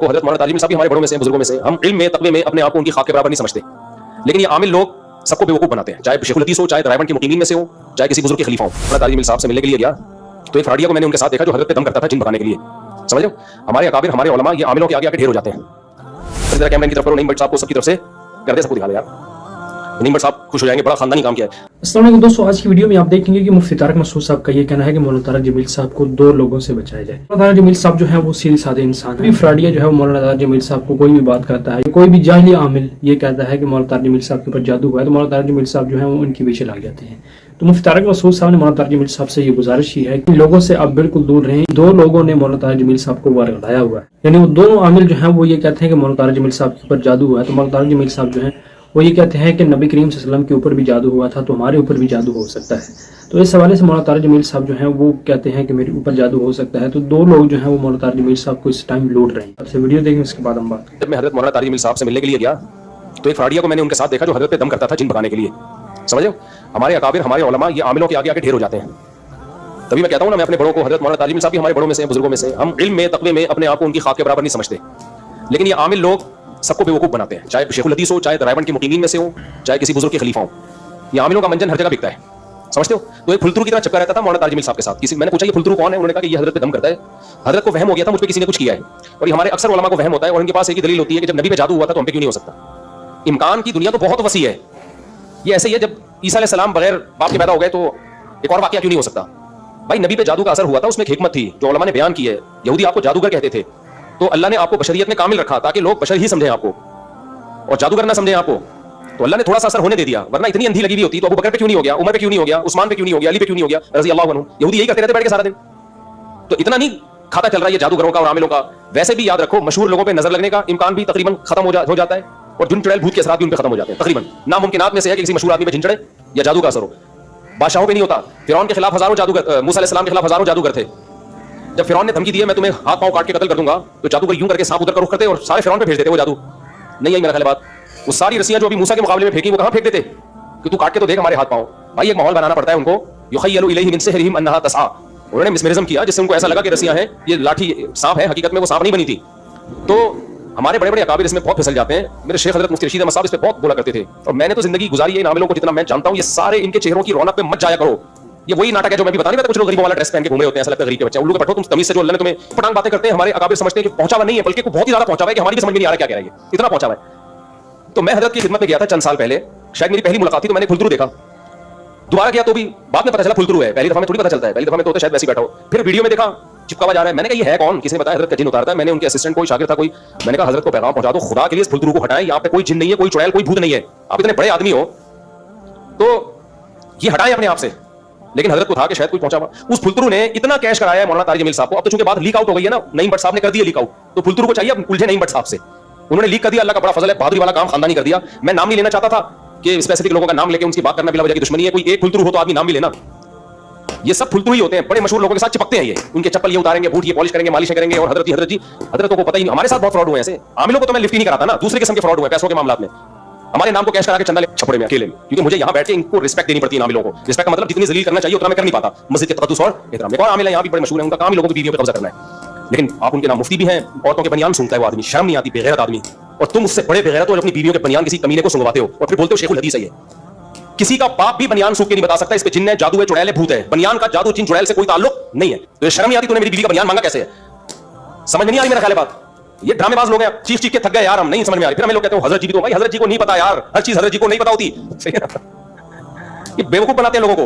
को हज़रत मौलाना तारिमी साहब भी हमारे बड़ों में से, बुजुर्गों में से, हम इल्म में, तक़वे में अपने आप को उनकी खाक के बराबर नहीं समझते, लेकिन ये आमिल लोग सबको बेवकूफ़ बनाते हैं, चाहे शेखुल हदीस हो, चाहे रायबंद के मुकीमीन में से हो, चाहे किसी बुजुर्ग के खलीफा हो। मौलाना तारिमी साहब से मिलने के लिए गया तो एक फ्राडिया को मैंने उनके साथ देखा जो हज़रत पे दम करता था जिन भगाने के लिए। समझ लो, हमारे अकाबिर, हमारे उलमा ये आमिलों के आगे आके ढेर हो जाते हैं। जरा कैमरे की तरफ करो, नईम भट्ट साहब को सबकी तरफ से कर दे, सबको दिखा दे यार। नईम भट्ट साहब खुश हो जाएंगे, बड़ा खानदानी काम किया है। अस्सलाम वालेकुम दोस्तों, आज की वीडियो में आप देखेंगे कि मुफ्ती तारिक मसूद साहब का ये कहना है कि मौलाना तारिक जमील साहब को दो लोगों से बचाया जाए। मौलाना तारिक जमील साहब जो है वो सीधे साधे इंसान है। फ्राडिया जो है वो मौलाना तारिक जमील साहब को कोई भी बात करता है, कोई भी जाहिली आमिल ये कहता है कि मौलाना तारिक जमील साहब के ऊपर जादू हुआ है, तो मौलाना तारिक जमील साहब जो है वो उनके पीछे लग जाते हैं। तो मुफ्ती तारिक मसूद साहब ने मौलाना तारिक जमील साहब से ये गुजारिश की है कि लोगों से आप बिल्कुल दूर रहें। दो लोगों ने मौलाना तारिक जमील साहब को वर्गलाया हुआ है, यानी वो दोनों आमिल जो है वो ये कहते हैं कि मौलाना तारिक जमील साहब के ऊपर जादू हुआ है। तो मौलाना तारिक जमील साहब जो है वो ये कहते हैं कि नबी करीम सल्लल्लाहु अलैहि वसल्लम के ऊपर भी जादू हुआ था, तो हमारे ऊपर भी जादू हो सकता है। तो इस हवाले से मौलाना तारिक जमील साहब जो हैं वो कहते हैं कि मेरे ऊपर जादू हो सकता है। तो दो लोग जो हैं वो मौलाना तारिक जमील साहब को इस टाइम लूट रहे हैं। आपसे वीडियो देखेंगे, उसके बाद हम बात। जब मैं हज़रत मौलाना तारिक जमील साहब से मिलने के लिए गया तो एक फ्राडिया को मैंने उनके साथ देखा जो हज़रत पे दम करता था जिन भगाने के लिए। समझ लो, हमारे अकाबिर, हमारे उलमा ये आमिलों के आगे आके ढेर हो जाते हैं। तभी मैं कहता हूँ ना, मैं अपने बड़ों को, हज़रत मौलाना तारिक जमील साहब भी हमारे बड़ों में से, बुजुर्गों में से, हम इल्म में, तक़वे में अपने आप को उनकी खाक के बराबर नहीं समझते, लेकिन ये आमिल लोग सबको बेवकूफ़ बनाते हैं, चाहे शेखुल हदीस हो, चाहे रायबंद के मुकीमीन में से हो, चाहे किसी बुजुर्ग के खलीफा हो। ये आमिलों का मंजन हर जगह बिकता है, समझते हो। तो एक फुलतरू की तरह चक्कर रहता था मौलाना तारिक जमील साहब के साथ। किसी मैंने पूछा ये फुलतरू कौन है, उन्होंने कहा कि ये हज़रत पे दम करता है। हज़रत को वहम हो गया था मुझ पे किसी ने कुछ किया है, और ये हमारे अक्सर उलमा को वहम होता है, और उनके पास एक ही दलील होती है कि जब नबी पे जादू हुआ था तो हम पे क्यों नहीं हो सकता। इम्कान की दुनिया तो बहुत वसी है। ये ऐसे ही है, जब ईसा अलैहिस्सलाम बगैर बाप के पैदा हो गए तो एक और वाक़या क्यों नहीं हो सकता। भाई नबी पे जादू का असर हुआ था, उसमें एक हिकमत थी जो उलमा ने बयान की है। यहूदी आपको जादूगर कहते थे, तो अल्लाह ने आपको बशरियत में कामिल रखा ताकि लोग बशर ही समझें आपको और जादूगर ना समझें आपको। तो अल्लाह ने थोड़ा सा असर होने दे दिया, वरना इतनी अंधी लगी हुई होती तो अबू बकर पे क्यों नहीं हो गया, उमर पे क्यों नहीं हो गया, उस्मान पे क्यों नहीं हो गया, अली पे क्यों नहीं हो गया, रज़ी अल्लाह अन्हु। यहूदी यही करते रहते बैठ के सारा दिन। तो इतना नहीं खाता चल रहा है ये जादूगरों का और आमिलों का। वैसे भी याद रखो, मशहूर लोगों पे नजर लगने का इम्कान भी तकरीबन खत्म हो जाता है, और जुन चुड़ैल भूत के असरात भी उन पे खत्म हो जाते हैं। तकरीबन नामुमकिनात में से है कि किसी मशहूर आदमी पे जिन चढ़े या जादू का असर हो। बादशाहों पे नहीं होता। फिरौन के खिलाफ हजारों जादूगर, मूसा अलैहिस्सलाम के खिलाफ हजारों जादूगर थे। जब फिरौन ने धमकी दी है मैं तुम्हें हाथ पांव काट के कत्ल कर दूंगा, तो जादूगर यूं करके सांप उधर का रुख करते और सारे फिरौन पे भेज देते वो जादू। नहीं आई मेरा ख्याल बात। वो सारी रस्सियां जो अभी मूसा के मुकाबले में फेंकी वो कहां फेंक देते कि तू काट के तो देख हमारे हाथ पांव। भाई एक माहौल बनाना पड़ता है उनको। युखय्यलु इलैहि मिन सिहरिहिम अन्नहा तसआ। उन्होंने मिसमरिज्म किया जिससे उनको ऐसा लगा कि रस्सियां हैं, ये लाठी सांप है, हकीकत में वो सांप नहीं बनी थी। तो हमारे बड़े बड़े अकाबिर इसमें बहुत फिसल जाते हैं। मेरे शेख हज़रत मुफ्ती रशीद अहमद साहब इस पे बहुत बोला करते थे, और मैंने तो जिंदगी गुजारी है इन आमिलों को जितना मैं जानता हूं। ये सारे इनके चेहरों की रौनक पे मत जाया करो। ये वही नाटक है जो मैं भी बता नहीं रहा था, कुछ लोग गरीबों वाला ड्रेस पहन के घूम रहे होते हैं, ऐसा लगता है गरीब के बच्चे। उल्लू के पढ़ो तुम तमीज से, जो अल्लाह ने तुम्हें पटांग बातें करते हैं। हमारे अकाबिर समझते हैं कि पहुंचा हुआ नहीं है, बल्कि को बहुत ही ज्यादा पहुंचा हुआ है कि हमारी भी समझ में नहीं आ रहा क्या कह रहा है, इतना पहुंचा हुआ है। तो मैं हज़रत की खिदमत में गया था चंद साल पहले, शायद मेरी पहली मुलाकात थी, तो मैंने फुलतरू देखा। दोबारा गया तो भी बाद में पता चला फुलतरू है। पहली दफा में थोड़ी पता चलता है, पहली दफा में तो शायद वैसे ही बैठा हो। फिर वीडियो में देखा चिपका हुआ जा रहा है। मैंने कहा ये है कौन, किसी ने बताया हज़रत का जिन उतारता है। मैंने उनके असिस्टेंट कोई शागिर्द था कोई, मैंने कहा हज़रत को पैगाम पहुंचा दो खुदा के लिए, इस फुलतरू को हटाएं, यहाँ पे कोई जिन नहीं है, कोई चुड़ैल, कोई भूत नहीं है, आप इतने बड़े आदमी हो तो ये हटाएं अपने आप से। लेकिन हज़रत को था कि शायद कोई पहुंचा हुआ। उस फुलतरू ने इतना कैश कराया है मौलाना तारिक जमील साहब को। अब तो चूंकि बात लीक आउट हो गई है ना, नईम भट्ट साहब ने कर दिया लीक आउट, तो फुलतरू को चाहिए अब उलझे नईम भट्ट साहब से। उन्होंने लीक कर दिया, अल्लाह का बड़ा फजल है, बहादुरी वाला काम खानदानी कर दिया। मैं नाम नहीं लेना चाहता था कि स्पेसिफिक लोगों का नाम लेके उनकी बात करना बिला वजह की दुश्मनी है। कोई एक फुलतरू हो तो आदमी नाम भी लेना। ये सब फुलतरू ही होते हैं, बड़े मशहूर लोगों के साथ चिपकते हैं ये। उनके चप्पल ये उतारेंगे, बूट ये पॉलिश करेंगे, मालिश करेंगे, और हज़रत जी हज़रतों को पता ही नहीं। हमारे साथ बहुत फ्रॉड हुए ऐसे। आमिलों को तो मैं लिफ्ट ही नहीं कराता ना, दूसरे किस्म के फ्रॉड हुए पैसों के मामलों में। हमारे नाम को कैश करा के चंदा ले छपड़े में अकेले में, क्योंकि मुझे यहाँ बैठ के इनको रिस्पेक्ट देनी पड़ती है। आमिलों को रिस्पेक्ट का मतलब जितनी जलील करना चाहिए उतना मैं कर नहीं पाता। मस्जिद के तक़द्दुस और एहतराम। एक और आमिल है यहाँ भी बड़े मशहूर है, उनका काम ही लोगों की बीवियों पे कब्जा करना है। लेकिन आप उनके नाम मुफ्ती भी हैं, औरतों के बनियान सुनता है वो आदमी, शर्म नहीं आती, बेगैरत आदमी। और तुम उससे बड़े बेगैरत हो जो अपनी बीवियों के बनियान किसी कमीने को सुंगवाते हो और फिर बोलते हो शेखुल हदीस है ये। किसी का बाप भी बनियान सूख के नहीं बता सकता इस पे जिन्न है, जादू है, चुड़ैल है, भूत है। बनियान का जादू जिन चुड़ैल से कोई ताल्लुक नहीं है। तो शर्म नहीं आती, तूने मेरी बीवी का बनियान मांगा कैसे है? समझ में नहीं आ रही मेरा ख्याल है बात। ये ड्रामेबाज लोग हैं, चीख चीख के थक गए यार, हम नहीं समझ में आ रही। फिर हमें लोग कहते हैं हज़रत जी भी तो, भाई हज़रत जी को नहीं पता यार, हर चीज हज़रत जी को नहीं पता होती। ये बेवकूफ बनाते हैं लोगों को।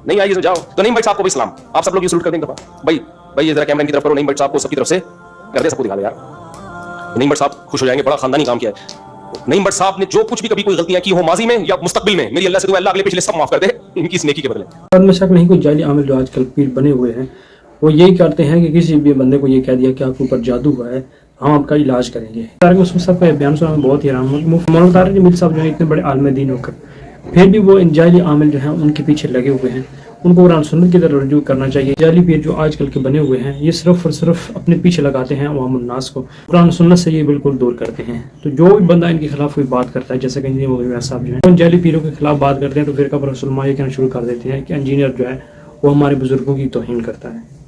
नहीं आइए जाओ। तो नईम भट्ट साहब को भी सलाम, आप सब लोग ये सलूट कर देंगे भाई। भाई जरा कैमरे की तरफ करो, नईम भट्ट साहब को सबकी तरफ से कर दे, सबको दिखा दे यार। नईम भट्ट साहब खुश हो जाएंगे, बड़ा खानदानी काम किया है। नईम भट्ट साहब ने जो कुछ भी कभी कोई गलतियां की हो माजी में या मुस्तकबिल में, मेरी अल्लाह से दुआ अल्लाह अगले पिछले सब माफ कर दे इनकी इस नेकी के बदले। बाद में शक नहीं, कोई जाली आमिल जो आजकल पीर बने हुए हैं वो यही करते हैं कि किसी भी बंदे को ये कह दिया कि आपके ऊपर जादू हुआ है, हम आपका इलाज करेंगे। तारिक मसूद साहब का बयान सुना बहुत ही हैरान हूं। मौलाना तारिक जमील साहब जो है इतने बड़े आलिम दीन होकर फिर भी वो इन जाली आमिल जो हैं उनके पीछे लगे हुए हैं। उनको कुरान सुन्नत की तरफ रुजू करना चाहिए। जाली पीर जो आजकल के बने हुए हैं ये सिर्फ और सिर्फ अपने पीछे लगाते हैं अवाम उन्नास को, कुरान सुन्नत से ये बिल्कुल दूर करते हैं। तो जो भी बंदा इनके खिलाफ कोई बात करता है, जैसे कि इंजीनियर साहब जो है उन जाली पीरों के खिलाफ बात करते हैं, तो फिर का रसूलुल्लाह ये कहना शुरू कर देते हैं कि इंजीनियर जो है वो हमारे बुजुर्गों की तौहीन करता है।